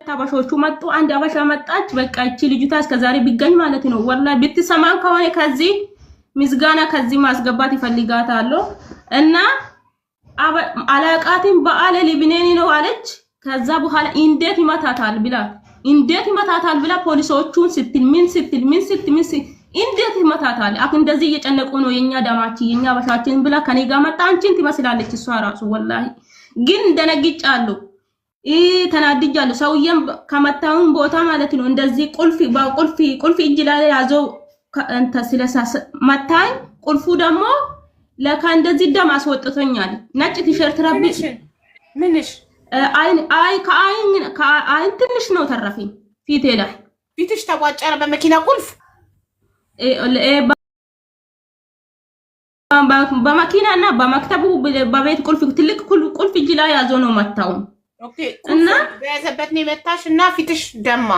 አበሾቹ መጡ። አንድ አበሻ መጣች። በቃ እቺ ልጅቷ እስከዛሬ ቢገኝ ማለት ነው ወላሂ ብትሰማን ከሆነ ከዚህ ምስጋና ከዚህ ማስገባት ይፈልጋታል እና አላቃቲን በአለ ሊብኔኒ ነው አለች። ከዛ በኋላ እንዴት ይመታታል ብላ ፖሊሶቹን ስትል እንዴት ይመታታል እንደዚህ እየጨነቁ ነው የኛ ዳማቺ የኛ አበሻችን ብላ ከኔ ጋር መጣ። አንቺን ትመስላለች እሷ ራሱ ወላሂ ግን ደነግጫለሁ ተናድጃለሁ። ሰውየም ከመታውን ቦታ ማለት ነው እንደዚህ ቁልፍ እጅ ላይ ያዘው እንተ ስለሳስ መታኝ። ቁልፉ ደግሞ ለካ እንደዚህ ደም አስወጥቶኛል። ነጭ ቲሸርት ረብሽ ምንሽ ከአይን ትንሽ ነው ተረፈኝ። ፊቴ ላይ ፊትሽ ተቋጨረ በመኪና ቁልፍ በመኪናና በመክተቡ በቤት ቁልፍ ትልቅ ቁልፍ እጅ ላይ ያዞ ነው መታው። ኦኬ እና በያዘበት ነው መታሽ እና ፊትሽ ደማ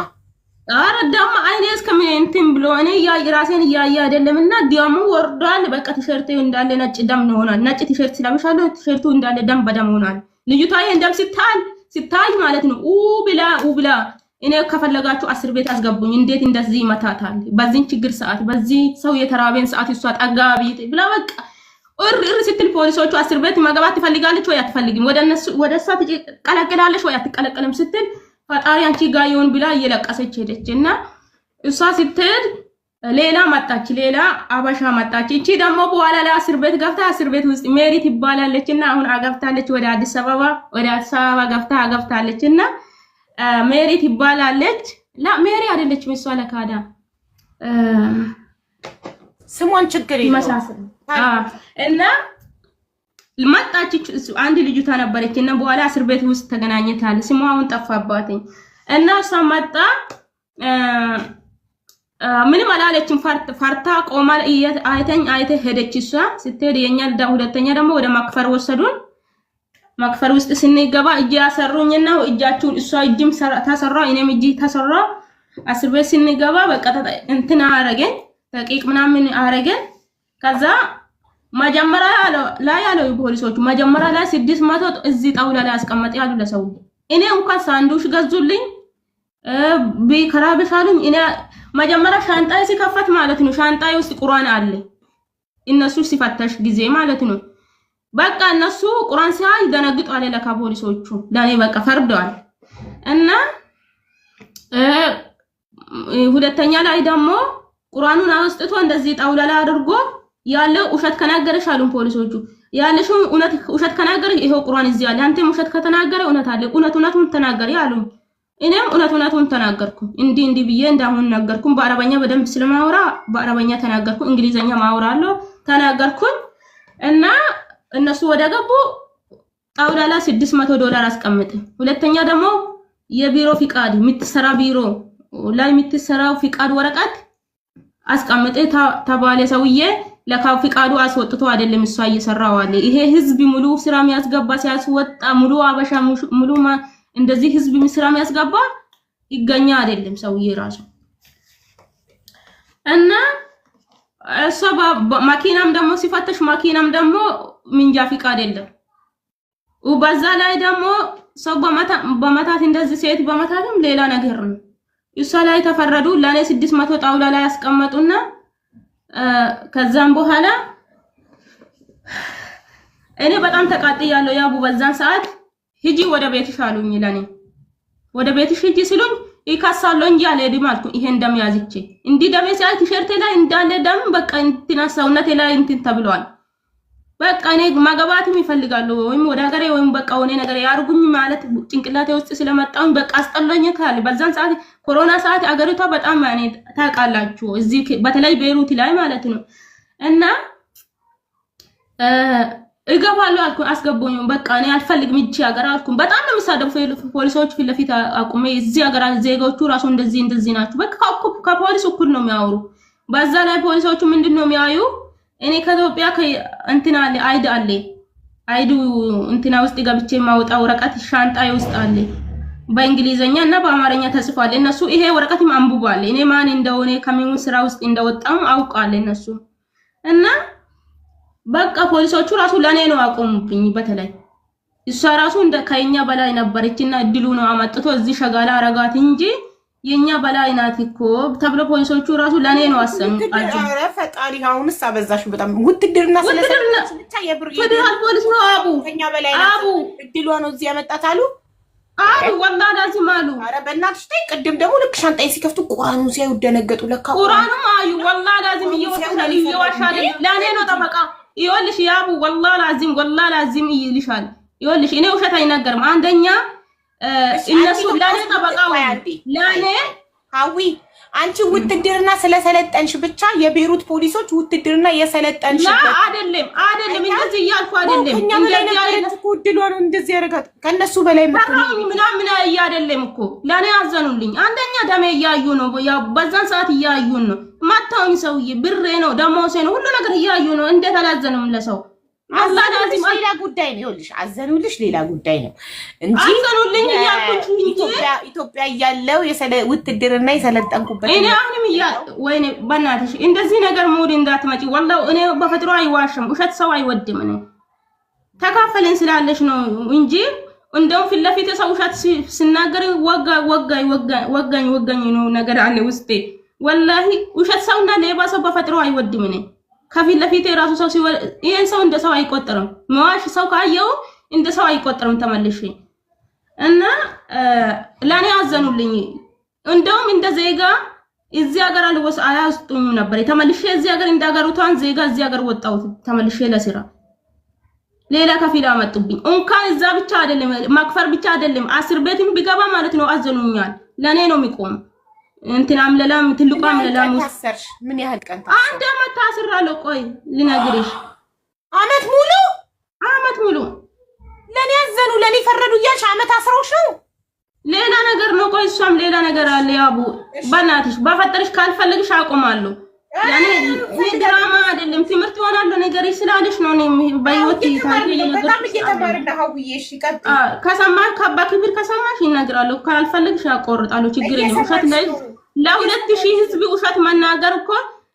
አረ ደማ አይኔ እስከምን እንትን ብሎ እኔ ራሴን እያየ አይደለምና ዲያሙ ወርዷል። በቃ ቲሸርቱ እንዳለ ነጭ ደም ነው ሆኗል። ነጭ ቲሸርት ስለብሻለሁ ቲሸርቱ እንዳለ ደም በደም ሆኗል። ልጅቷ እንደም ሲታይ ማለት ነው ብላ እኔ ከፈለጋችሁ 10 ቤት አስገቡኝ። እንዴት እንደዚህ ይመታታል በዚህ ችግር ሰዓት በዚህ ሰው የተራበን ሰዓት እሷ ጠጋቢ ብላ በቃ እር ስትል ፖሊሶቹ 10 ቤት መግባት ትፈልጋለች ወይ አትፈልግም? ወደ እሷ ትቀለቀላለች ወይ አትቀለቀልም ስትል ፈጣሪ አንቺ ጋር ይሁን ብላ እየለቀሰች ሄደች እና እሷ ስትሄድ ሌላ መጣች፣ ሌላ አበሻ መጣች። እቺ ደግሞ በኋላ ላይ 10 ቤት ገብታ 10 ቤት ውስጥ ሜሪ ትባላለችና አሁን አገብታለች ወደ አዲስ አበባ አገብታለችና ሜሪ ትባላለች። ሜሪ አይደለችም እሷ ለካዳ ስሟን ችግር ይመሳሰል እና መጣች። አንድ ልጅቷ ነበረች እና በኋላ 10 ቤት ውስጥ ተገናኝታል። ስሟ አሁን ጠፋባትኝ እና እሷ መጣ ምንም አላለችም። ፈርታ ቆማ አይተ ሄደች። እሷ ስትሄድ የኛ ሁለተኛ ደግሞ ወደ ማክፈር ወሰዱን። ማክፈር ውስጥ ስንገባ እጅ ያሰሩኝና እጃችሁን እሷ እጅም ተሰራ እኔም እጅ ተሰራ። 10 ቤት ስንገባ በቃ እንትና አረገኝ ደቂቅ ምናምን አረገኝ። ከዛ መጀመሪያ ያለው ፖሊሶቹ መጀመሪያ ላይ 600 እዚህ ጣውላ ላይ አስቀመጥ ያሉ ለሰው እኔ እንኳን ሳንዱሽ ገዙልኝ ቢከራብሻሉኝ። እኔ መጀመሪያ ሻንጣይ ሲከፈት ማለት ነው ሻንጣይ ውስጥ ቁርአን አለ እነሱ ሲፈተሽ ጊዜ ማለት ነው በቃ እነሱ ቁርአን ሲያይ ደነግጧል። ለካ ፖሊሶቹ ለኔ በቃ ፈርደዋል። እና ሁለተኛ ላይ ደግሞ ቁርአኑን አውስጥቶ እንደዚህ ጣውላ ላይ አድርጎ ያለው ውሸት ከናገረሽ አሉን ፖሊሶቹ ያለሽው ውሸት ከናገረ ይሄው ቁርአን እዚህ አለ አንተም ውሸት ከተናገረ እውነት አለ እውነቱን ተናገሪ አሉን። እኔም እውነቱን ተናገርኩ እንዲህ ብዬ እንዳሁን ነገርኩ። በአረበኛ በደንብ ስለማወራ በአረበኛ ተናገርኩ። እንግሊዘኛ ማወራለሁ ተናገርኩ። እና እነሱ ወደ ገቡ ጣውላ ላይ $600 አስቀምጥ። ሁለተኛ ደግሞ የቢሮ ፍቃድ የምትሰራ ቢሮ ላይ የምትሰራው ፍቃድ ወረቀት አስቀምጥ ተባለ። ሰውዬ ለካው ፍቃዱ አስወጥቶ አይደለም እሷ እየሰራው አለ። ይሄ ህዝብ ሙሉ ስራ የሚያስገባ ሲያስወጣ ሙሉ አበሻ ሙሉ እንደዚህ ህዝብ ስራ የሚያስገባ ይገኛ አይደለም ሰውዬ ራሱ። እና እሷ ማኪናም ደግሞ ሲፈተሽ ማኪናም ደግሞ ምንጃ ፍቃድ የለም። ወበዛ ላይ ደግሞ ሰው በመታት እንደዚህ ሴት በመታትም ሌላ ነገር ነው። እሷ ላይ ተፈረዱ። ለኔ 600 ጣውላ ላይ ያስቀመጡና ከዛም በኋላ እኔ በጣም ተቃጥያለሁ። ያቡ በዛን ሰዓት ሂጂ ወደ ቤትሽ አሉኝ። ለኔ ወደ ቤትሽ ሂጂ ሲሉኝ ይካሳለሁ እንጂ አልሄድም አልኩ። ይሄን ደም ያዝቼ እንዲ ደም ሲያይ ቲሸርቴ ላይ እንዳለ ደም በቃ እንትና ሰውነቴ ላይ እንትን ተብሏል። በቃ እኔ ማገባትም ይፈልጋሉ ወይም ወደ ሀገሬ ወይም በቃ ወኔ ነገር ያርጉኝ ማለት ጭንቅላቴ ውስጥ ስለመጣሁኝ በቃ አስጠሎኝ ካለ በዛን ሰዓት ኮሮና ሰዓት አገሪቷ በጣም ያኔ ታውቃላችሁ እዚህ በተለይ ቤይሩት ላይ ማለት ነው። እና እገባለሁ አልኩ። አስገቡኝ በቃ እኔ አልፈልግም እቺ ሀገር አልኩ። በጣም ነው የሚሳደቡ ፖሊሶች ፊት ለፊት አቁሜ እዚህ ሀገር ዜጋዎቹ ራሱ እንደዚህ ናቸው። በቃ ከፖሊስ እኩል ነው የሚያወሩ። በዛ ላይ ፖሊሶቹ ምንድነው የሚያዩ እኔ ከኢትዮጵያ እንትና አለ አይዱ እንትና ውስጥ ገብቼ ማውጣ ወረቀት ሻንጣዬ ውስጥ አለ በእንግሊዘኛ እና በአማርኛ ተጽፏል። እነሱ ይሄ ወረቀትም አንብቧል። እኔ ማን እንደሆነ ከምን ስራ ውስጥ እንደወጣው አውቃለሁ እነሱ። እና በቃ ፖሊሶቹ ራሱ ለኔ ነው አቆሙብኝ። በተለይ እሷ ራሱ እንደ ከኛ በላይ ነበረችና እድሉ ነው አመጥቶ እዚህ ሸጋላ አረጋት እንጂ የኛ በላይ ናት እኮ ተብሎ ፖሊሶቹ ራሱ ለኔ ነው አሰሙ። ኧረ ፈጣሪ አሁንስ አበዛሽ በጣም ውትድርና ስለሰለች ብቻ ፌደራል ፖሊስ ነው አቡ ከኛ በላይ ናት እድሏ ነው እዚህ ያመጣት አሉ። ወላሂ ላዚም አሉ። ኧረ በእናትሽ ተይ። ቅድም ደግሞ ልክ ሻንጣዬን ሲከፍቱ ቁርአኑን ሲያዩ ደነገጡ። ለካ ቁርአኑም አዩ። ወላሂ ላዚም እየወጣለ እየዋሻለ ለኔ ነው ጠበቃ ይኸውልሽ ያቡ ወላሂ ላዚም ይልሻል። ይኸውልሽ እኔ ውሸት አይናገርም። አንደኛ እነሱ ለኔ ጠበቃው ለኔ ሀዊ አንቺ ውትድርና ስለሰለጠንሽ ብቻ የቤሩት ፖሊሶች ውትድርና የሰለጠንሽ አይደለም እንደዚህ እያልኩ አይደለም። እንደዚህ አይነት ኩድሎ ነው እንደዚህ ያረጋት ከነሱ በላይ ምናምን አይደለም እኮ ለኔ አዘኑልኝ። አንደኛ ደሜ እያዩ ነው፣ በዛን ሰዓት እያዩን ነው። ማታውኝ ሰውዬ ብሬ ነው ደሞሴ ነው ሁሉ ነገር እያዩ ነው። እንዴት አላዘኑም ለሰው? አዘኑልሽ ሌላ ጉዳይ ነው። ይኸውልሽ አዘኑልሽ ሌላ ጉዳይ ነው እንጂ አዘኑልኝ እያልኩሽ ኢትዮጵያ እያለው ውትድርና የሰለጠንኩበት እኔ አሁንም ወይኔ በእናትሽ እንደዚህ ነገር ሙድ እንዳትመጪ። ወላሂ እኔ በፈጥሮ አይዋሽም፣ ውሸት ሰው አይወድም። እኔ ተካፈለን ስላለሽ ነው እንጂ እንደው ፊት ለፊት ሰው ውሸት ሲናገር ወጋኝ ነው ነገር አለ ውስጤ። ወላሂ ውሸት ሰውና ሌባ ሰው በፈጥሮ አይወድም። እኔ ከፊት ለፊት የራሱ ሰው ሲወል ይሄን ሰው እንደ ሰው አይቆጠርም። መዋሽ ሰው ካየው እንደ ሰው አይቆጠርም ተመልሼ እና ለኔ አዘኑልኝ። እንደውም እንደ ዜጋ እዚህ ሀገር አያስጡኝ ነበር። ተመልሼ እዚህ ሀገር እንዳገሩታን ዜጋ እዚህ ሀገር ወጣው ተመልሼ ለስራ ሌላ ከፊል አመጡብኝ። እንኳን እዛ ብቻ አይደለም ማክፈር ብቻ አይደለም እስር ቤትም ቢገባ ማለት ነው አዘኑኛል። ለኔ ነው የሚቆም እንትን አምለላም ትልቁ አምለላም ታሰርሽ ምን ያህል ቀን አንድ አመት ታስራለሁ። ቆይ ልነግርሽ አመት ሙሉ ለኔ ያዘኑ ለኔ ፈረዱ እያልሽ አመት አስረውሽ ነው ሌላ ነገር ነው። ቆይ እሷም ሌላ ነገር አለ። ያቡ በእናትሽ በፈጠርሽ ካልፈልግሽ አቆማለሁ። ያኔ ድራማ አይደለም ትምህርት ይሆናል ነገር ስላለሽ ነው። እኔ በህይወት በጣም እየተማርን ነው። ሀውዬሽ ይቀጥ ከሰማሽ በክብር ከሰማሽ ይነግራለሁ። ካልፈልግሽ አቆርጣለሁ። ችግር የለም። ውሸት ላይ ለ2000 ህዝብ ውሸት መናገር እኮ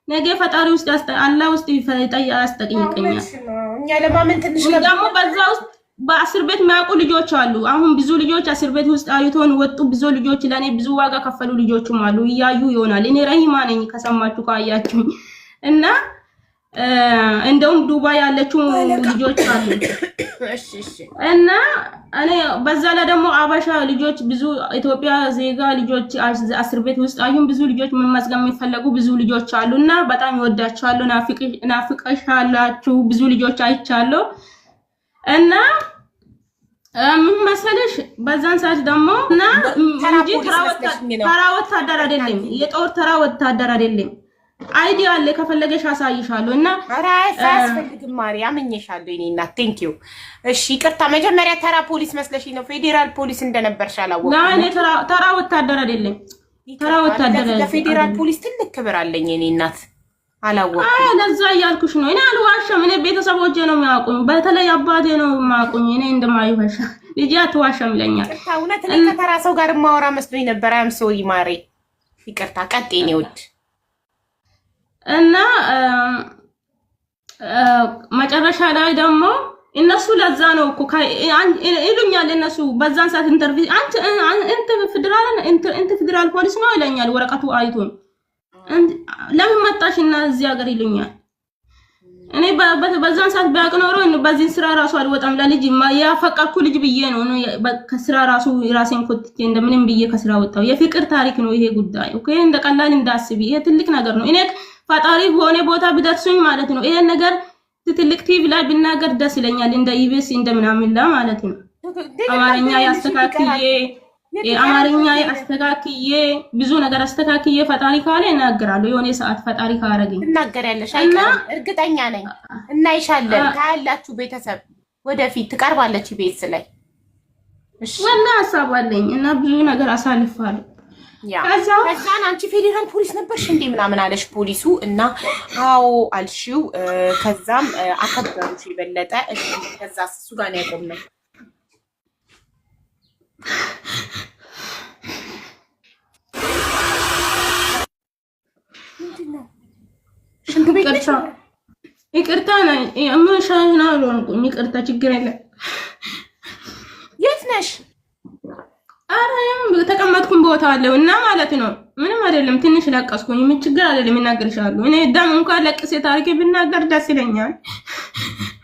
ነገ ፈጣሪ ውስጥ አላህ ውስጥ ያስጠይቀኛል። እኛ ለማመን ትንሽ ደግሞ በዛ ውስጥ በእስር ቤት የሚያውቁ ልጆች አሉ። አሁን ብዙ ልጆች እስር ቤት ውስጥ አይቶን ወጡ። ብዙ ልጆች ለኔ ብዙ ዋጋ ከፈሉ ልጆችም አሉ። እያዩ ይሆናል። እኔ ረሂማ ነኝ ከሰማችሁ ካያችሁ እና እንደውም ዱባይ ያለችው ልጆች አሉ። እና እኔ በዛ ላይ ደግሞ አበሻ ልጆች ብዙ ኢትዮጵያ ዜጋ ልጆች እስር ቤት ውስጥ አዩን ብዙ ልጆች መመዝገብ የሚፈልጉ ብዙ ልጆች አሉና በጣም ይወዳቸዋለሁ። ናፍቀሻላችሁ ብዙ ልጆች አይቻለሁ። እና ምን መሰለሽ በዛን ሰዓት ደግሞ እና እንጂ ተራ ወታደር አይደለም፣ የጦር ተራ ወታደር አይደለም። አይዲ አለ ከፈለገሽ አሳይሻለሁ። እና አያስፈልግም ማርያም እኛሻለሁ እኔ እና ቴንክ ዩ። እሺ ይቅርታ መጀመሪያ ተራ ፖሊስ መስለሽ ነው ፌዴራል ፖሊስ እንደነበርሽ አላወቅኩም። ና እኔ ተራ ወታደር አይደለም። ተራ ወታደር ለፌዴራል ፖሊስ ትልቅ ክብር አለኝ እኔ እናት አላወቅኩም። ለዛ እያልኩሽ ነው። እኔ አልዋሽም። እኔ ቤተሰቦቼ ነው የሚያውቁኝ፣ በተለይ አባቴ ነው የሚያውቁኝ። እኔ እንደማይዋሽ ልጅ አትዋሽም ይለኛል። እውነት እኔ ከተራ ሰው ጋር ማወራ መስሎኝ ነበር። አም ሶሪ ማሬ ይቅርታ። ቀጥይ ነው ወድ እና መጨረሻ ላይ ደግሞ እነሱ ለዛ ነው እኮ ይሉኛል። እነሱ በዛን ሰዓት ኢንተርቪው አንተ ፌዴራል ፖሊስ ነው ይለኛል። ወረቀቱ አይቶኝ ለምን መጣሽና እዚህ ሀገር ይሉኛል። እኔ በዛን ሰዓት ቢያውቅ ኖሮ በዚህ ስራ ራሱ አልወጣም። ለልጅ ያፈቀርኩ ልጅ ብዬ ነው ከስራ ራሱ ራሴን ኮትቼ እንደምንም ብዬ ከስራ ወጣው። የፍቅር ታሪክ ነው ይሄ ጉዳይ። ኦኬ እንደ ቀላል እንዳስቢ። ይሄ ትልቅ ነገር ነው። እኔ ፈጣሪ በሆነ ቦታ ቢደርሱኝ ማለት ነው ይሄን ነገር ትልቅ ቲቪ ላይ ብናገር ደስ ይለኛል። እንደ ኢቢኤስ እንደምናምን ማለት ነው። አማርኛ አስተካክዬ ብዙ ነገር አስተካክዬ ፈጣሪ ካለ እናገራለሁ። የሆነ ሰዓት ፈጣሪ ካረገኝ እናገራለሽ። አይቀርም እርግጠኛ ነኝ። እናይሻለን። ካላችሁ ቤተሰብ ወደፊት ትቀርባለች ቤት ላይ እሺ። ወላ ሐሳብ አለኝ እና ብዙ ነገር አሳልፋለሁ። ከዛን አንቺ ፌዴራል ፖሊስ ነበርሽ እንዴ ምናምን አለሽ ፖሊሱ እና አዎ አልሽው። ከዛም አከበሩሽ የበለጠ እሺ። ከዛ እሱ ጋር ነው ያቆምነው። ይቅርታ ነው የምሻና አልሆንኩም። ይቅርታ ችግር የለም። ቦታ አለውና ማለት ነው። ምንም አይደለም። ትንሽ ለቀስኩኝ። ምን ችግር አይደለም። እናገርሻለሁ። እኔ ደም እንኳን ለቅሴ ታሪክ ብናገር ደስ ይለኛል።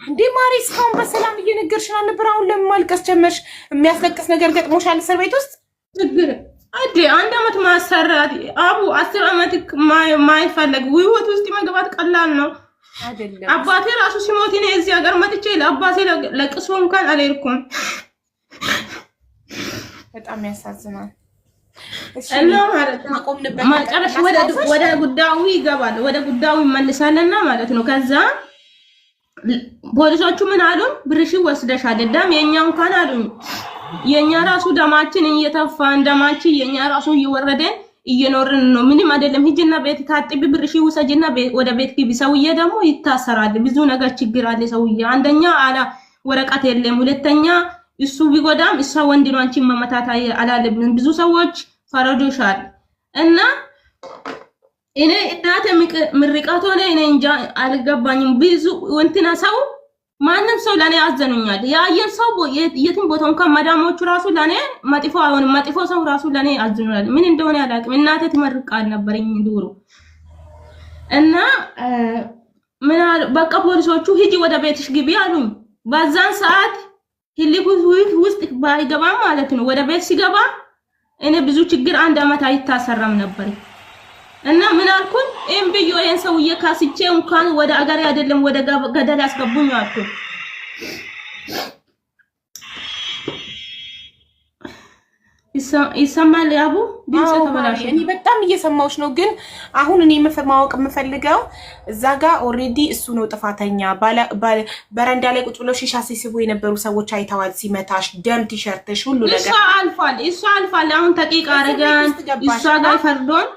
እንዴ ማሪ እስካሁን በሰላም እየነገርሽን አልነበር? አሁን ለምን ማልቀስ ጀመርሽ? የሚያስለቅስ ነገር ገጥሞሻል እስር ቤት ውስጥ? ችግር አዲ 1 አመት ማሰራት አቡ 10 አመት ማይፈለግ ህይወት ውስጥ መግባት ቀላል ነው አይደለም። አባቴ ራሱ ሲሞት እኔ እዚህ ሀገር መጥቼ ለአባቴ ለቅሶ እንኳን አልሄድኩም። በጣም ያሳዝናል። እና ማለት ነው ማጨረሽ ወደ ጉዳዩ ይገባል። ወደ ጉዳዩ ይመልሳልና ማለት ነው። ከዛ ፖሊሶቹ ምን አሉን? ብርሽ ወስደሻል ደም የኛ እንኳን አሉኝ። የኛ ራሱ ደማችን እየተፋ ደማችን የኛ ራሱ እየወረደ እየኖርን ነው። ምንም አይደለም። ሂጂና ቤት ታጥቢ ብርሽ ውሰጂና ወደ ቤት ግቢ። ሰውዬ ደግሞ ይታሰራል። ብዙ ነገር ችግር አለ። ሰውዬ አንደኛ አላ ወረቀት የለም፣ ሁለተኛ እሱ ቢጎዳም እሷ ወንድ ነው አንቺ መመታት አላለብንም። ብዙ ሰዎች ፈረዶሻል። እና እኔ እናቴ ምርቃት ሆነ እኔ እንጃ አልገባኝም። ብዙ እንትና ሰው ማንም ሰው ለኔ አዘኑኛል። ያየን ሰው የትም ቦታ እንኳን መዳሞቹ ራሱ ለኔ መጥፎ አይሆንም። መጥፎ ሰው ራሱ ለኔ አዝኑናል። ምን እንደሆነ አላውቅም። እናቴ ትመርቃል ነበርኝ ዱሮ እና ምን በቃ ፖሊሶቹ ሂጂ ወደ ቤትሽ ግቢ አሉኝ። በዛን ሰዓት ህሊቡ ውስጥ ባይገባ ማለት ነው። ወደ ቤት ሲገባ እኔ ብዙ ችግር 1 አመት አይታሰራም ነበር። እና ምን አልኩኝ? እምብዮ ይሄን ሰውዬ ካስቼ እንኳን ወደ አገሬ አይደለም ወደ ገደል ያስገቡኝ አልኩኝ። ይሰማል ያቡ ድምጽ ተበላሽ። እኔ በጣም እየሰማሁሽ ነው። ግን አሁን እኔ ማወቅ የምፈልገው እዛ ጋር ኦሬዲ እሱ ነው ጥፋተኛ። በረንዳ ላይ ቁጭ ብለው ሺሻ ሲስቡ የነበሩ ሰዎች አይተዋል። ሲመታሽ ደም ቲሸርትሽ ሁሉ ነገር እሱ አልፏል። አሁን ተቂቃ አረጋን እሷ ጋር ፈርዶን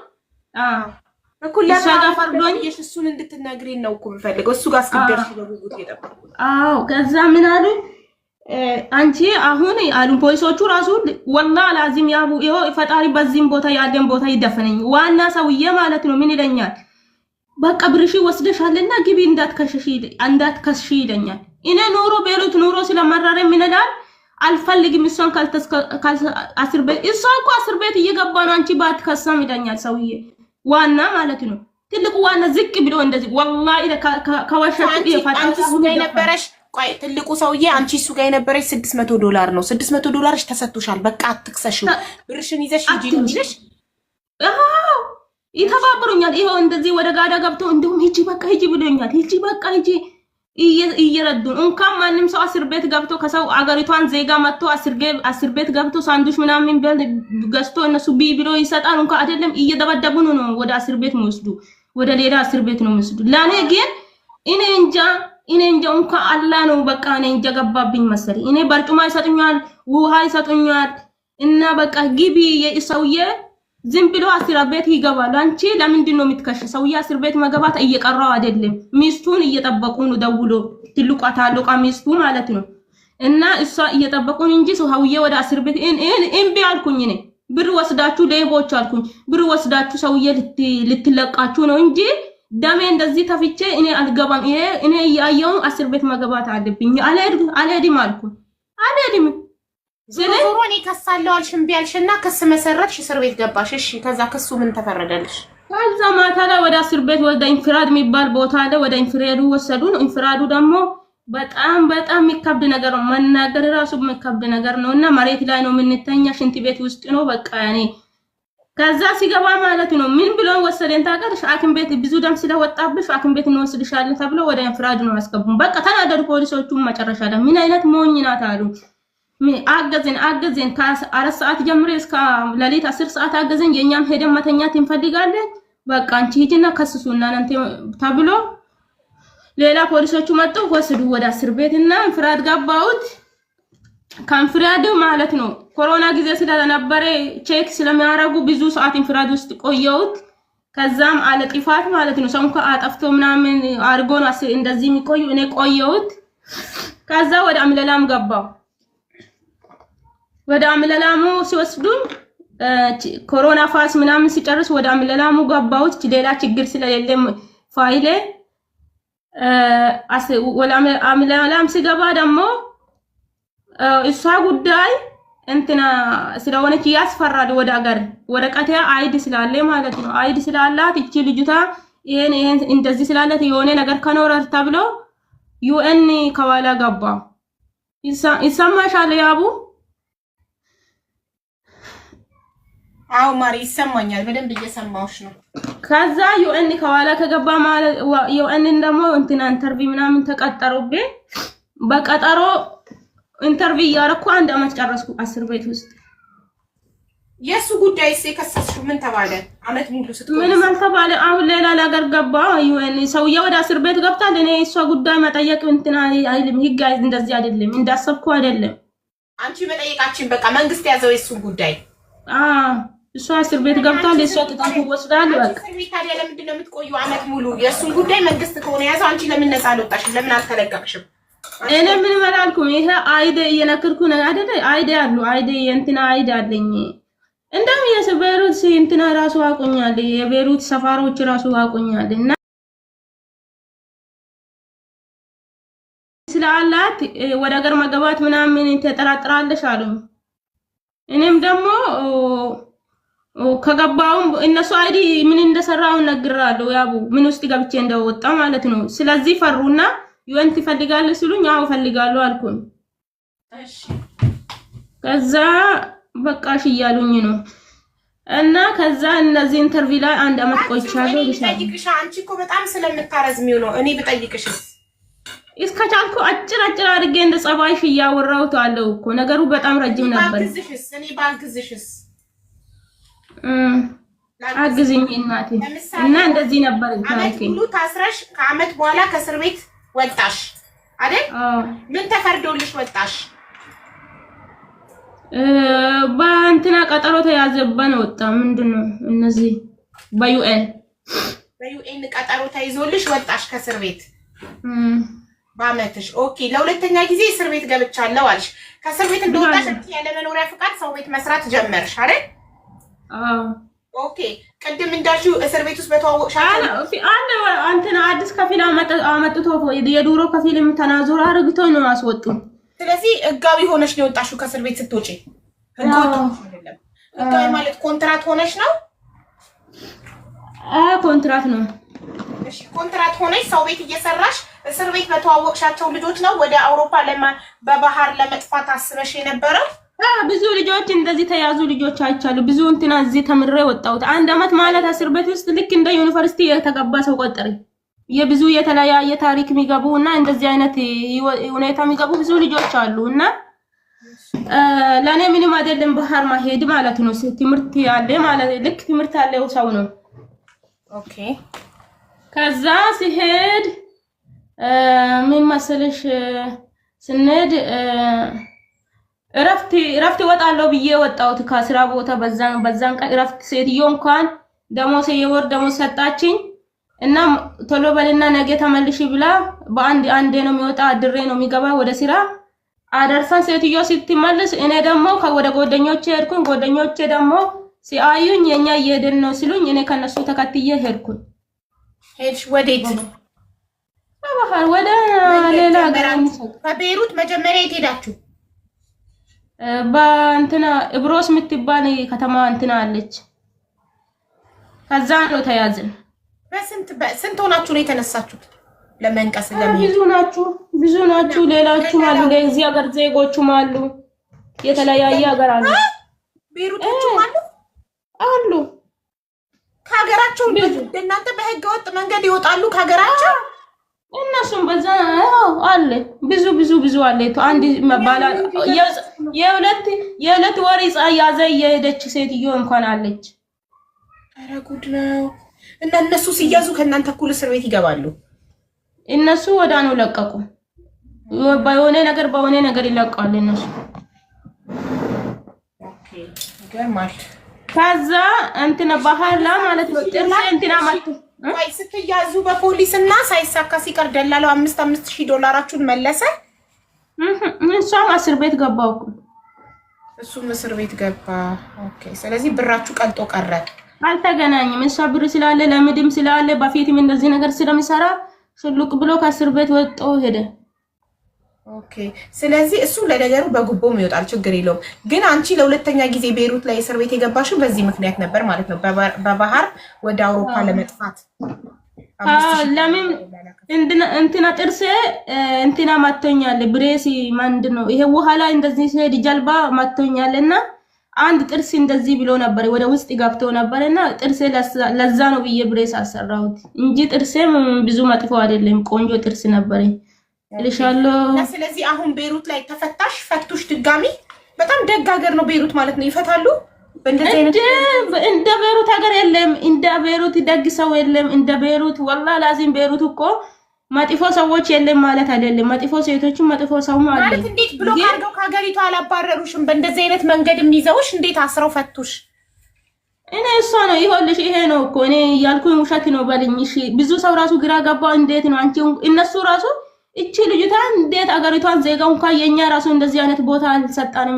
እኩል ለፈርዶን እሱን እንድትነግሪን ነው እኮ የምፈልገው። እሱ ጋር እስክትደርሺ በጉጉት እየጠበቅኩ ነው። አዎ ከዛ ምን አሉ አንቺ አሁን አሉ ፖሊሶቹ ራሱ ወላሂ ላዚም ያቡ ይሄ ፈጣሪ በዚህም ቦታ ያለን ቦታ ይደፈነኝ። ዋና ሰውዬ ማለት ነው ምን ይለኛል? በቃ ብርሽ ወስደሻልና ግቢ እንዳትከስሺ ይለኛል። እኔ ኑሮ ቤሩት ኑሮ ስለመረረ ምን ይላል? አልፈልግም እሷን አስር ቤት እሷ እኮ አስር ቤት እየገባ ነው አንቺ ባትከሳም ይለኛል ሰውዬ ዋና ማለት ነው። ትልቁ ዋና ዝቅ ብሎ እንደዚህ ወላሂ ከወሸቱ ይፈታል። እሱ ጋር የነበረሽ ቆይ ትልቁ ሰውዬ አንቺ እሱ ጋር የነበረሽ $600 ነው። $600 ተሰጥቶሻል። በቃ አትክሰሽው፣ ብርሽን ይዘሽ ሂጂ ነው የሚልሽ። አዎ ይተባበሩኛል። ይሄው እንደዚህ ወደ ጋዳ ገብቶ እንደውም ሂጂ በቃ ሂጂ ብሎኛል። ሂጂ በቃ ሂጂ እየረዱን እንኳን ማንም ሰው አስር ቤት ገብቶ ከሰው አገሪቷን ዜጋ መጥቶ አስር ቤት ገብቶ ሳንዱሽ ምናምን ገዝቶ እነሱ ብሎ ይሰጣል። እንኳን አይደለም እየደበደቡን ነው ወደ አስር ቤት መስዱ፣ ወደ ሌላ አስር ቤት ነው መስዱ። ለኔ ግን እኔ እንጃ እንኳን አላህ ነው በቃ እኔ እንጃ ገባብኝ መሰለኝ። እኔ በርጩማ ይሰጡኛል፣ ውሃ ይሰጡኛል እና በቃ ግቢ የሰውዬ ዝም ብሎ አስር ቤት ይገባል። አንቺ ለምንድን ነው የምትከሽ? ሰውዬ አስር ቤት መግባት እየቀራው አይደለም፣ ሚስቱን እየጠበቁ ነው ደውሎ ትልቋ ታሎቃ ሚስቱ ማለት ነው። እና እሷ እየጠበቁን እንጂ ሰውዬ ወደ አስር ቤት እምቢ አልኩኝ። እኔ ብር ወስዳችሁ ሌቦች አልኩኝ፣ ብር ወስዳችሁ ሰውዬ ልትለቃችሁ ነው እንጂ ደሜ እንደዚህ ተፍቼ እኔ አልገባም። እኔ ያየው አስር ቤት መግባት አለብኝ። አልሄድም አልኩኝ። አልሄድም ዞሮ እኔ ከሳለው አልሽ እምቢ አልሽና ክስ መሰረትሽ፣ እስር ቤት ገባሽ። እሺ ከዛ ክሱ ምን ተፈረደልሽ? ከዛ ማታ ላይ ወደ እስር ቤት ወደ ኢንፍራድ የሚባል ቦታ አለ። ወደ ኢንፍራዱ ወሰዱን። ኢንፍራዱ ደግሞ በጣም የሚከብድ ነገር ነው። መናገር ራሱ የሚከብድ ነገር ነው። እና መሬት ላይ ነው የምንተኛ፣ ሽንት ቤት ውስጥ ነው በቃ ያኔ። ከዛ ሲገባ ማለት ነው ምን ብሎ ወሰደን ታውቃለሽ? ሐኪም ቤት ብዙ ደም ስለወጣብሽ ሐኪም ቤት እንወስድሻለን ተብሎ ወደ ኢንፍራድ ነው ያስገቡን። በቃ ተናደዱ ፖሊሶቹ። መጨረሻ ላይ ምን አይነት ሞኝ ናት አሉ። አገዘን ከ4 ሰዓት ጀምሮ እስከ ሌሊት 10 ሰዓት አገዘን። የኛም ሄደን መተኛት እንፈልጋለን። በቃ አንቺ ሂጂና ከስሱና እናንተ ተብሎ ሌላ ፖሊሶቹ መጡ ወሰዱ ወደ እስር ቤትና ኢንፍራድ ገባሁት። ከኢንፍራድ ማለት ነው ኮሮና ጊዜ ስለነበረ ቼክ ስለሚያረጉ ብዙ ሰዓት ኢንፍራድ ውስጥ ቆየሁት። ከዛም አለ ጥፋት ማለት ነው ሰው እንኳን አጠፍቶ ምናምን አርጎ ነው እንደዚህ የሚቆዩ እኔ ቆየሁት። ከዛ ወደ አምለላም ገባሁ። ወደ አምለላሙ ሲወስዱን ኮሮና ፋስ ምናምን ሲጨርስ ወደ አምለላሙ ገባሁት። ሌላ ችግር ስለሌለ ፋይሌ ወደ አምለላም ሲገባ ደግሞ እሷ ጉዳይ እንትና ስለሆነች ያስፈራል። ወደ ሀገር ወረቀት አይዲ ስላለ ማለት ነው። አይዲ ስላላት እቺ ልጅቷ ይሄን እንደዚህ ስላላት የሆነ ነገር ከኖረ ተብሎ ዩኤን ከኋላ ገባ። ይሰማሻል ያቡ? አው ማሪ ይሰማኛል፣ በደንብ እየሰማሁሽ ነው። ከዛ ዩኤን ከኋላ ከገባ ማለት ዩኤን ደግሞ እንትና ኢንተርቪው ምናምን ተቀጠሩብኝ። በቀጠሮ ኢንተርቪው ያረኩ 1 አመት ጨረስኩ እስር ቤት ውስጥ። የሱ ጉዳይ የከሰስሽው ምን ተባለ? አመት ሙሉ ስትቆይ ምንም አልተባለ። አሁን ሌላ ነገር ገባ ዩኤን። ሰውዬው ወደ እስር ቤት ገብቷል። እኔ እሷ ጉዳይ መጠየቅ እንትና አይልም፣ ህግ እንደዚህ አይደለም፣ እንዳሰብኩ አይደለም። አንቺ መጠየቃችን በቃ መንግስት ያዘው የሱ ጉዳይ። እሷ እስር ቤት ገብቷል። እሷ ተጣጣ ወስዳል። በቃ እስር ቤት ታዲያ ለምንድን ነው የምትቆየው አመት ሙሉ? የሱን ጉዳይ መንግስት ከሆነ ያዘው፣ አንቺ ለምን ነፃ አልወጣሽም? ለምን አልተለቀቅሽም? እኔ ምን ማላልኩም። ይሄ አይደ እየነከርኩ ነው አይደለ? አይደ አሉ አይደ እንትና አይደ አለኝ። እንደም የቤሩት እንትና ራሱ አቆኛል። የቤሩት ሰፋሮች ራሱ አቆኛል። እና ስላላት ወደ ሀገር መግባት ምናምን ተጠራጥራለሽ አሉ። እኔም ደግሞ ከገባውም እነሱ አይዲ ምን እንደሰራው ነግራለሁ። ያቡ ምን ውስጥ ገብቼ እንደወጣ ማለት ነው። ስለዚህ ፈሩና ዩኤን ትፈልጋለህ ሲሉኝ አው ፈልጋለሁ አልኩኝ። እሺ ከዛ በቃሽ እያሉኝ ነው። እና ከዛ እነዚህ ኢንተርቪው ላይ 1 አመት ቆይቻለሁ። ልጠይቅሽ፣ አንቺ እኮ በጣም ስለምታረዝሚው ነው። እኔ ብጠይቅሽስ? እስከቻልኩ አጭር አድርጌ እንደ ጸባይሽ እያወራሁት አለው እኮ ነገሩ በጣም ረጅም ነበር። እኔ ባግዝሽስ? አግዝኝ እናቴ። እና እንደዚህ ነበር አመት ሙሉ ታስረሽ ከአመት በኋላ ከእስር ቤት ወጣሽ አይደል? ምን ተፈርዶልሽ ወጣሽ? በእንትና ቀጠሮ ተያዘበን ወጣ። ምንድነው እነዚህ በዩኤን ቀጠሮ ተይዞልሽ ወጣሽ ከእስር ቤት በአመትሽ። ኦኬ ለሁለተኛ ጊዜ እስር ቤት ገብቻለሁ አልሽ። ከእስር ቤት እንደወጣሽ ያለ መኖሪያ ፍቃድ ሰው ቤት መስራት ጀመርሽ አይደል? ኦኬ ቅድም እንዳልሽው እስር ቤት ውስጥ በተዋወቅሻቸው አለ አንተና አዲስ ከፊል አመጥቶ የዱሮ ከፊልም ተናዞር አርግቶ ነው አስወጡ። ስለዚህ ህጋዊ ሆነሽ ነው የወጣሽው ከእስር ቤት ስትወጪ። ህጋዊ ማለት ኮንትራት ሆነሽ ነው? ኮንትራት ነው። እሺ ኮንትራት ሆነሽ ሰው ቤት እየሰራሽ እስር ቤት በተዋወቅሻቸው ልጆች ነው ወደ አውሮፓ በባህር ለመጥፋት አስበሽ የነበረው? ብዙ ልጆች እንደዚህ ተያዙ ልጆች አይቻሉ። ብዙ እንትና እዚህ ተምሬ ወጣሁት። 1 አመት ማለት እስር ቤት ውስጥ ልክ እንደ ዩኒቨርሲቲ የተገባ ሰው ቆጠረ። የብዙ የተለያየ ታሪክ የሚገቡና እንደዚህ አይነት ሁኔታ የሚገቡ ብዙ ልጆች አሉና ለኔ ምንም አይደለም ባህር ማሄድ ማለት ነው። ትምህርት ያለ ማለት ልክ ትምህርት ያለው ሰው ነው። ኦኬ ከዛ ሲሄድ ምን መሰለሽ ስንሄድ እረፍት ወጣለሁ ብዬ ወጣሁት ከስራ ቦታ። በዛን ቀን እረፍት ሴትዮ እንኳን ደሞዝ የወር ደሞዝ ሰጣችኝ እና ቶሎ በልና ነገ ተመልሽ ብላ አንዴ ነው የሚወጣ አድሬ ነው የሚገባ ወደ ስራ አደርሰን ሴትዮ ስትመለስ እኔ ደግሞ ወደ ጓደኞቼ ሄድኩኝ። ጓደኞቼ ደግሞ ሲአዩኝ የኛ እየሄድን ነው ሲሉኝ እኔ ከነሱ ተከትዬ ሄድኩኝ። ሄድሽ ወዴት? ባህር ወደ ሌላ ሀገር። ከቤይሩት መጀመሪያ የት ሄዳችሁ? በእንትና እብሮስ የምትባል ከተማ እንትና አለች። ከዛ ነው ተያዝን። በስንት ሆናችሁ ነው የተነሳችሁት? ለመንቀስ ብዙ ናችሁ። ሌላችሁም አሉ፣ ለዚህ ሀገር ዜጎችም አሉ፣ የተለያየ ሀገር አሉ። ቤይሩቶችም አሉ። ከሀገራቸው እናንተ በህገ ወጥ መንገድ ይወጣሉ ከሀገራቸው። እነሱም በዛ አለ ብዙ አለ። አንድ መባላ የሁለት ወር ያዘ የሄደች ሴትዮ እንኳን አለች። ኧረ ጉድ ነው። እና እነሱ ሲያዙ ከእናንተ እኩል እስር ቤት ይገባሉ? እነሱ ወዳኑ ለቀቁ። በሆነ ነገር ይለቃሉ እነሱ። ኦኬ ገርማል። ከዛ እንትና ባህላ ማለት ነው ጥርስ እንትና ማለት ወይ ስትያዙ በፖሊስና ሳይሳካ ሲቀር ደላለው $5,000 መለሰ። እሷም እስር ቤት ገባው። እሱም እስር ቤት ገባ። ኦኬ ስለዚህ ብራችሁ ቀልጦ ቀረ። አልተገናኝም። እሷ ብር ስላለ ለምድም ስላለ በፊትም እንደዚህ ነገር ስለሚሰራ ሽሉቅ ብሎ ከእስር ቤት ወጥቶ ሄደ። ኦኬ ስለዚህ እሱ ለነገሩ በጉቦም ይወጣል ችግር የለውም። ግን አንቺ ለሁለተኛ ጊዜ ቤይሩት ላይ እስር ቤት የገባሽው በዚህ ምክንያት ነበር ማለት ነው፣ በባህር ወደ አውሮፓ ለመጥፋት። ለምን እንትና ጥርሴ እንትና ማቶኛል፣ ብሬሲ ምንድነው ይሄ ውሃ ላይ እንደዚህ ሲሄድ ጀልባ ማቶኛልና አንድ ጥርስ እንደዚህ ብሎ ነበር ወደ ውስጥ ገብቶ ነበርና ጥርሴ ለዛ ነው ብዬ ብሬስ አሰራሁት እንጂ ጥርሴም ብዙ መጥፎ አይደለም፣ ቆንጆ ጥርስ ነበረኝ ልሻለሁ። ስለዚህ አሁን ቤይሩት ላይ ተፈታሽ፣ ፈቱሽ ድጋሚ። በጣም ደግ ሀገር ነው ቤይሩት ማለት ነው። ይፈታሉ በእንደዚህ አይነት እንደ ቤይሩት ሀገር የለም፣ እንደ ቤይሩት ደግ ሰው የለም። እንደ ቤይሩት ወላሂ ላዚም ቤይሩት እኮ መጥፎ ሰዎች የለም ማለት አይደለም። መጥፎ ሴቶችም መጥፎ ሰው ማለት ማለት እንዴት ብሎ ካርገው ከሀገሪቱ አላባረሩሽም? በእንደዚህ አይነት መንገድ የሚይዘውሽ እንዴት አስረው ፈቱሽ? እኔ እሷ ነው ይሆልሽ፣ ይሄ ነው እኮ እኔ ያልኩኝ ውሸት ነው በልኝ። እሺ ብዙ ሰው ራሱ ግራ ገባው። እንዴት ነው አንቺ እነሱ ራሱ እቺ ልጅቷ እንዴት አገሪቷን ዜጋው እንኳን የኛ ራሱ እንደዚህ አይነት ቦታ አልሰጣንም።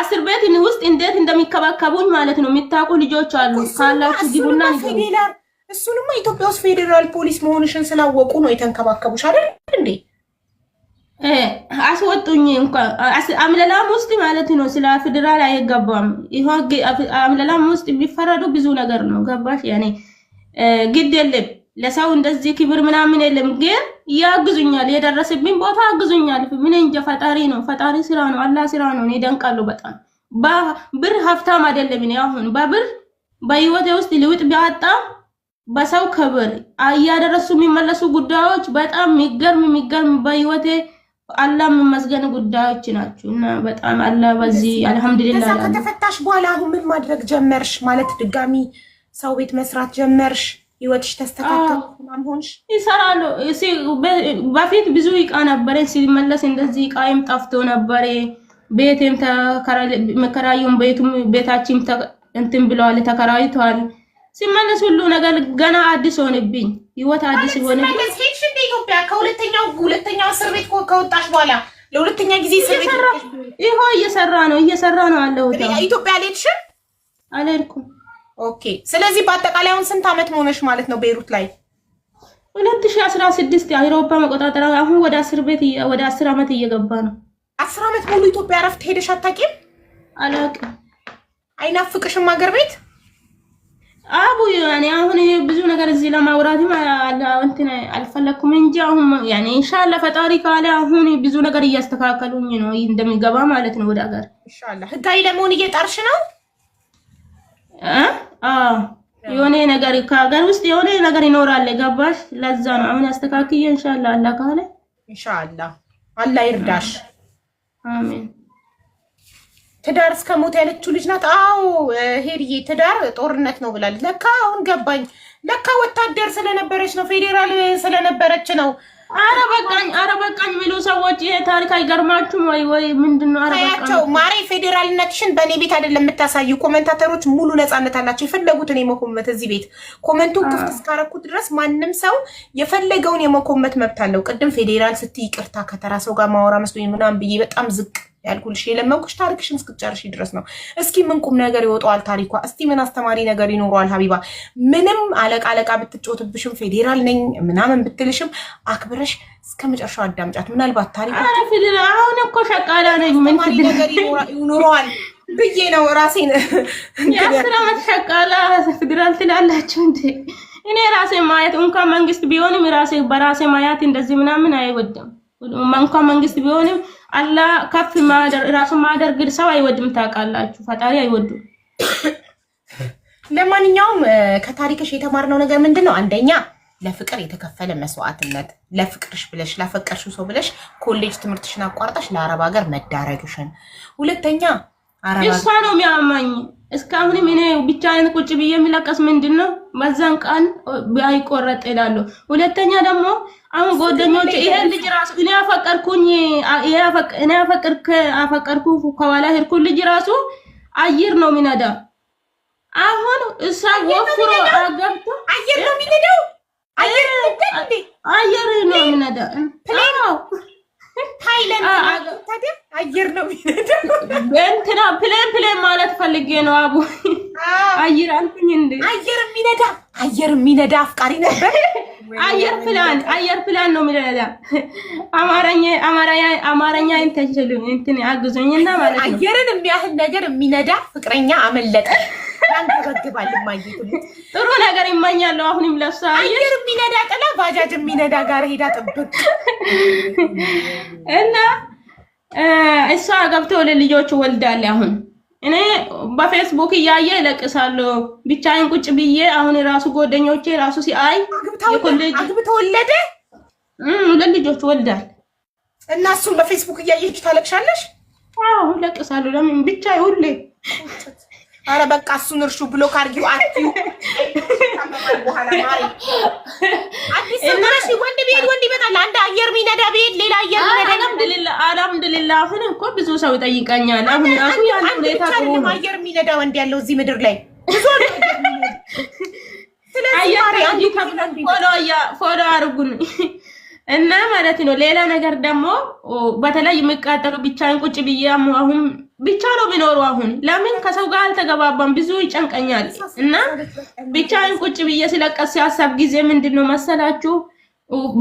እስር ቤት ውስጥ እንዴት እንደሚከባከቡኝ ማለት ነው የሚታቁ ልጆች አሉ ካላችሁ ግቡና ንገሩ። እሱንማ ኢትዮጵያ ውስጥ ፌዴራል ፖሊስ መሆንሽን ስላወቁ ነው የተንከባከቡሽ አይደል እንዴ? አስወጡኝ እንኳን አምለላም ውስጥ ማለት ነው። ስለ ፌዴራል አይገባም። ይሄው አምለላም ውስጥ የሚፈረዱ ብዙ ነገር ነው። ገባሽ? ያኔ ግድ የለም ለሰው እንደዚህ ክብር ምናምን የለም። ግን ያግዙኛል፣ የደረሰብኝ ቦታ ያግዙኛል። ምን እንጃ ፈጣሪ ነው፣ ፈጣሪ ስራ ነው፣ አላህ ስራ ነው። እኔ ደንቃለሁ በጣም። በብር ሀብታም አይደለም። እኔ አሁን በብር በህይወቴ ውስጥ ልውጥ ቢያጣ በሰው ክብር እያደረሱ የሚመለሱ ጉዳዮች በጣም የሚገርም በህይወቴ አላህ የሚመስገን ጉዳዮች ናቸው። እና በጣም አላህ በዚህ አልহামዱሊላህ። ከተፈታሽ በኋላ አሁን ምን ማድረግ ጀመርሽ? ማለት ድጋሚ ሰው ቤት መስራት ጀመርሽ? ህይወትሽ ተስተካከለ? ማን ሆንሽ? ይሰራሉ። በፊት ብዙ እቃ ነበረ፣ ሲመለስ እንደዚህ እቃም ጠፍቶ ነበረ። ቤቴም መከራዩም ቤታችን እንትን ብለዋል፣ ተከራይቷል። ሲመለስ ሁሉ ነገር ገና አዲስ ሆነብኝ፣ ህይወት አዲስ ሆነብኝ። ሲመለስ ሄድሽ እንደ ኢትዮጵያ ከሁለተኛው እስር ቤት ከወጣሽ በኋላ ለሁለተኛ ጊዜ እስር ቤት ይሄው እየሰራ ነው አለው። ኢትዮጵያ አልሄድሽም? አልሄድኩም። ኦኬ ስለዚህ በአጠቃላይ አሁን ስንት አመት ሆነሽ ማለት ነው ቤይሩት ላይ? 2016 የአውሮፓ መቆጣጠሪያ አሁን ወደ 10 አመት እየገባ ነው። 10 አመት ሙሉ ኢትዮጵያ እረፍት ሄደሽ አታውቂም? አላውቅም። አይናፍቅሽም ሀገር ቤት? አቡ ያኔ አሁን ብዙ ነገር እዚህ ለማውራትም እንትን አልፈለኩም እንጂ አሁን ያኔ ኢንሻአላህ ፈጣሪ ካለ አሁን ብዙ ነገር እያስተካከሉኝ ነው እንደሚገባ ማለት ነው ወደ ሀገር ኢንሻአላህ። ህጋዊ ለመሆን እየጣርሽ ነው? የሆነ ነገር ከሀገር ውስጥ የሆነ ነገር ይኖራል። ገባሽ? ለዛ ነው አሁን አስተካክዬ ኢንሻአላህ አላህ ካለ ኢንሻአላህ አላህ ይርዳሽ። አሜን። ትዳር እስከ ሞት ያለችው ልጅ ናት። አዎ ሄሪዬ ትዳር ጦርነት ነው ብላለች። ለካ አሁን ገባኝ። ለካ ወታደር ስለነበረች ነው፣ ፌዴራል ስለነበረች ነው። አረ በቃኝ የሚሉ ሰዎች ይሄ ታሪክ አይገርማችሁም ወይ ምንድነው? አረ በቃኝ ማሬ፣ ፌዴራልነትሽን በእኔ ቤት አይደለም የምታሳዩ። ኮሜንታተሮች ሙሉ ነፃነት አላቸው፣ የፈለጉትን የመኮመት እዚህ ቤት ኮሜንቱን ክፍት እስካረኩት ድረስ ማንም ሰው የፈለገውን የመኮመት መብት አለው። ቅድም ፌዴራል ስትይ ይቅርታ ከተራ ሰው ጋር ማወራ መስሎኝ ምናምን ብዬ በጣም ዝቅ ያልኩልሽ የለመንኩሽ ታሪክሽን እስክትጨርሺ ድረስ ነው። እስኪ ምን ቁም ነገር ይወጣዋል ታሪኳ? እስቲ ምን አስተማሪ ነገር ይኖረዋል? ሀቢባ ምንም አለቃ ብትጮትብሽም ፌዴራል ነኝ ምናምን ብትልሽም አክብረሽ እስከ መጨረሻው አዳምጫት። ምናልባት ታሪኳ አሁን እኮ ሸቃላ ነኝ ምን ነገር ይኖረዋል ብዬ ነው ራሴን የ10 አመት ሸቃላ ፌዴራል ትላላችሁ እንዴ? እኔ ራሴ ማየት እንኳን መንግስት ቢሆንም በራሴ ማየት እንደዚህ ምናምን አይወድም። እንኳን መንግስት ቢሆንም አላህ ከፍ ራሱ ማደርግ ሰው አይወድም። ታውቃላችሁ ፈጣሪ አይወድም። ለማንኛውም ከታሪክሽ የተማርነው ነገር ምንድነው? አንደኛ ለፍቅር የተከፈለ መስዋዕትነት፣ ለፍቅርሽ ብለሽ ላፈቀርሽው ሰው ብለሽ ኮሌጅ ትምህርትሽን አቋርጠሽ ለአረብ ሀገር መዳረግሽን። ሁለተኛ እሷ ነው የሚያማኝ እስካሁንም እኔ ብቻዬን ቁጭ ብዬ የሚለቀስ ምንድነው በዛን ቀን ባይቆረጥ ይላሉ። ሁለተኛ ደግሞ አሁን ጓደኞቼ ይሄ ልጅ ራሱ እኔ አፈቀርኩ ከኋላ ሄድኩ ልጅ ራሱ አየር ነው የሚነዳ። አሁን እሷ ወፍሮ አገብቶ አየር ነው የሚነዳው። አየር ነው የሚነዳ ታይላንድ ታዲያ አየር ነው የሚነዳው። እንትና ፕሌን ማለት ፈልጌ ነው አቡ አየር አልኩኝ እንዴ። አየር የሚነዳ አፍቃሪ ነበር። አየር ፕላን ነው የሚለላ አማርኛ እንትን አግዞኝና ማለት ነው። አየርን የሚያህል ነገር የሚነዳ ፍቅረኛ አመለጠ። ያንተበግባል ማይቱ ጥሩ ነገር ይመኛለሁ። አሁንም ለሷ አየር የሚነዳ ጥላ ባጃጅ የሚነዳ ጋር ሄዳ ጥብቅ እና እሷ ገብተው ለልጆቹ ወልዳለ። አሁን እኔ በፌስቡክ እያየ ለቅሳለሁ ብቻዬን ቁጭ ብዬ። አሁን ራሱ ጓደኞቼ ራሱ ሲአይ የኮሌጅ ተወለደ ለልጆቹ ወልዳል እና እሱን በፌስቡክ እያየች ታለቅሻለሽ? አዎ ለቅሳለሁ። ለምን ብቻዬ ሁሌ አረ በቃ እሱን እርሹ ብሎ ካርጊው አትዩ በኋላ ማሪ አዲስ እናሽ ወንድ ይመጣል። አንድ አየር ሚነዳ ቤት ሌላ አየር ሚነዳ አልሐምዱሊላህ አሁን እኮ ብዙ ሰው ይጠይቀኛል። አሁን ራሱ ያን ሁኔታ ነው አየር ሚነዳ ወንድ ያለው እዚህ ምድር ላይ ብዙ ፎሎ አርጉን እና ማለት ነው። ሌላ ነገር ደግሞ በተለይ የሚቃጠሉ ብቻዬን ቁጭ ብዬ አሁን ብቻ ነው የሚኖሩ። አሁን ለምን ከሰው ጋር አልተገባባም፣ ብዙ ይጨንቀኛል። እና ብቻዬን ቁጭ ብዬ ስለቀስ ያሳብ ጊዜ ምንድነው መሰላችሁ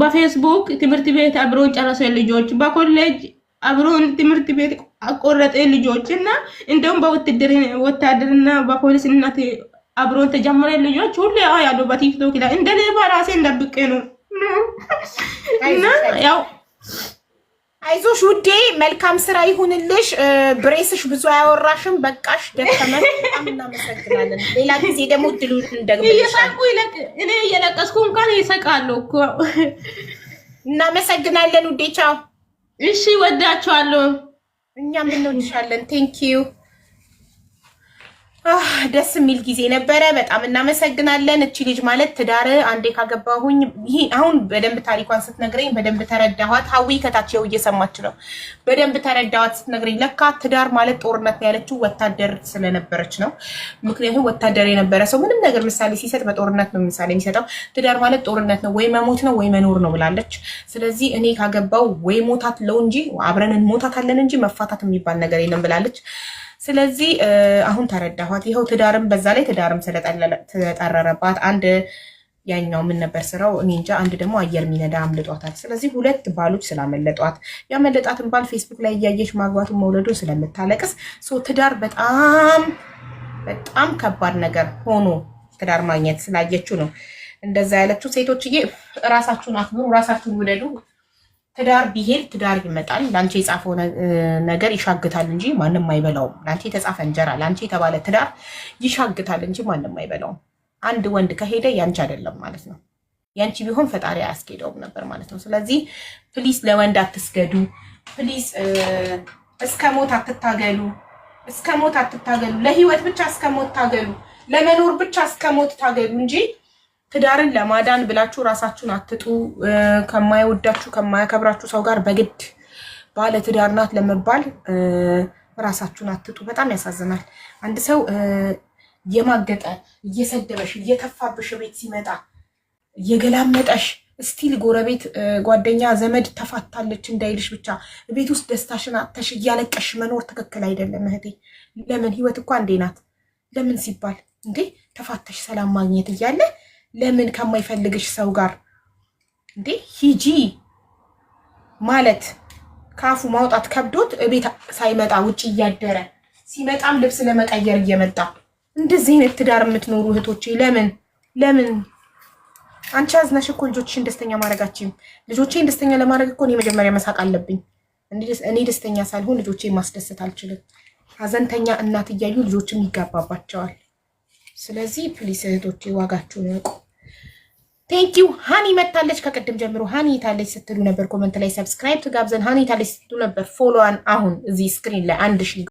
በፌስቡክ ትምህርት ቤት አብሮን ጨረሰ ልጆች፣ በኮሌጅ አብሮን ትምህርት ቤት አቆረጠ ልጆች እና እንደውም በወታደርና በፖሊስነት አብሮን ተጀመረ ልጆች ሁሉ ያለው በቲክቶክ ላይ እንደኔ በራሴ እንደብቄ ነው። እና ያው አይዞሽ ውዴ መልካም ስራ ይሁንልሽ። ብሬስሽ ብዙ አያወራሽም። በቃሽ ደከመን። በጣም እናመሰግናለን። ሌላ ጊዜ ደግሞ ድሉን እንደግመሻል። እኔ እየለቀስኩ እንኳን ይሰቃለሁ እኮ። እናመሰግናለን ውዴ ቻው። እሺ ወዳችኋለሁ። እኛም እንወድሻለን። ቴንክ ዩ ደስ የሚል ጊዜ ነበረ። በጣም እናመሰግናለን። እቺ ልጅ ማለት ትዳር አንዴ ካገባሁኝ ይሄ አሁን በደንብ ታሪኳን ስትነግረኝ በደንብ ተረዳኋት። ሀዊ ከታቸው እየሰማች ነው። በደንብ ተረዳኋት ስትነግረኝ። ለካ ትዳር ማለት ጦርነት ነው ያለችው ወታደር ስለነበረች ነው። ምክንያቱም ወታደር የነበረ ሰው ምንም ነገር ምሳሌ ሲሰጥ በጦርነት ነው ምሳሌ የሚሰጠው። ትዳር ማለት ጦርነት ነው፣ ወይ መሞት ነው ወይ መኖር ነው ብላለች። ስለዚህ እኔ ካገባው ወይ ሞታት ለው እንጂ አብረን እንሞታታለን እንጂ መፋታት የሚባል ነገር የለም ብላለች። ስለዚህ አሁን ተረዳኋት። ይኸው ትዳርም በዛ ላይ ትዳርም ስለጠረረባት አንድ ያኛው ምን ነበር ስራው እኔ እንጃ፣ አንድ ደግሞ አየር ሚነዳ አምልጧታል። ስለዚህ ሁለት ባሎች ስላመለጧት ያመለጣትን ባል ፌስቡክ ላይ እያየች ማግባቱን መውለዱን ስለምታለቅስ ትዳር በጣም በጣም ከባድ ነገር ሆኖ ትዳር ማግኘት ስላየችው ነው እንደዛ ያለችው። ሴቶችዬ ራሳችሁን አክብሩ፣ ራሳችሁን ውደዱ። ትዳር ቢሄድ ትዳር ይመጣል። ላንቺ የጻፈው ነገር ይሻግታል እንጂ ማንም አይበላውም። ላንቺ የተጻፈ እንጀራ ላንቺ የተባለ ትዳር ይሻግታል እንጂ ማንም አይበላውም። አንድ ወንድ ከሄደ ያንቺ አይደለም ማለት ነው። ያንቺ ቢሆን ፈጣሪ አያስኬደውም ነበር ማለት ነው። ስለዚህ ፕሊስ ለወንድ አትስገዱ። ፕሊስ እስከ ሞት አትታገሉ። እስከ ሞት አትታገሉ። ለህይወት ብቻ እስከ ሞት ታገሉ። ለመኖር ብቻ እስከ ሞት ታገሉ እንጂ ትዳርን ለማዳን ብላችሁ ራሳችሁን አትጡ። ከማይወዳችሁ ከማያከብራችሁ ሰው ጋር በግድ ባለ ትዳር ናት ለመባል ራሳችሁን አትጡ። በጣም ያሳዝናል። አንድ ሰው እየማገጠ እየሰደበሽ እየተፋብሽ ቤት ሲመጣ እየገላመጠሽ ስቲል ጎረቤት ጓደኛ ዘመድ ተፋታለች እንዳይልሽ ብቻ ቤት ውስጥ ደስታሽን አጥተሽ እያለቀሽ መኖር ትክክል አይደለም እህቴ። ለምን ህይወት እኮ አንዴ ናት። ለምን ሲባል እንዴ ተፋተሽ ሰላም ማግኘት እያለ ለምን ከማይፈልግሽ ሰው ጋር እንዴ ሂጂ ማለት ካፉ ማውጣት ከብዶት ቤት ሳይመጣ ውጭ እያደረ ሲመጣም ልብስ ለመቀየር እየመጣ እንደዚህ አይነት ትዳር የምትኖሩ እህቶቼ ለምን አንቺ አዝነሽ እኮ ልጆችሽን ደስተኛ ማድረጋችሁም ልጆቼን ደስተኛ ለማድረግ እኮ እኔ መጀመሪያ መሳቅ አለብኝ። እኔ ደስተኛ ሳልሆን ልጆቼን ማስደሰት አልችልም። ሀዘንተኛ እናት እያዩ ልጆችም ይጋባባቸዋል። ስለዚህ ፕሊስ እህቶቼ ዋጋችሁን እወቁ። ቴንኪው። ሃኒ መታለች። ከቅድም ጀምሮ ሃኒ ታለች ስትሉ ነበር ኮመንት ላይ። ሰብስክራይብ ትጋብዘን ሃኒ ታለች ስትሉ ነበር። ፎሎዋን አሁን እዚህ ስክሪን ላይ 1000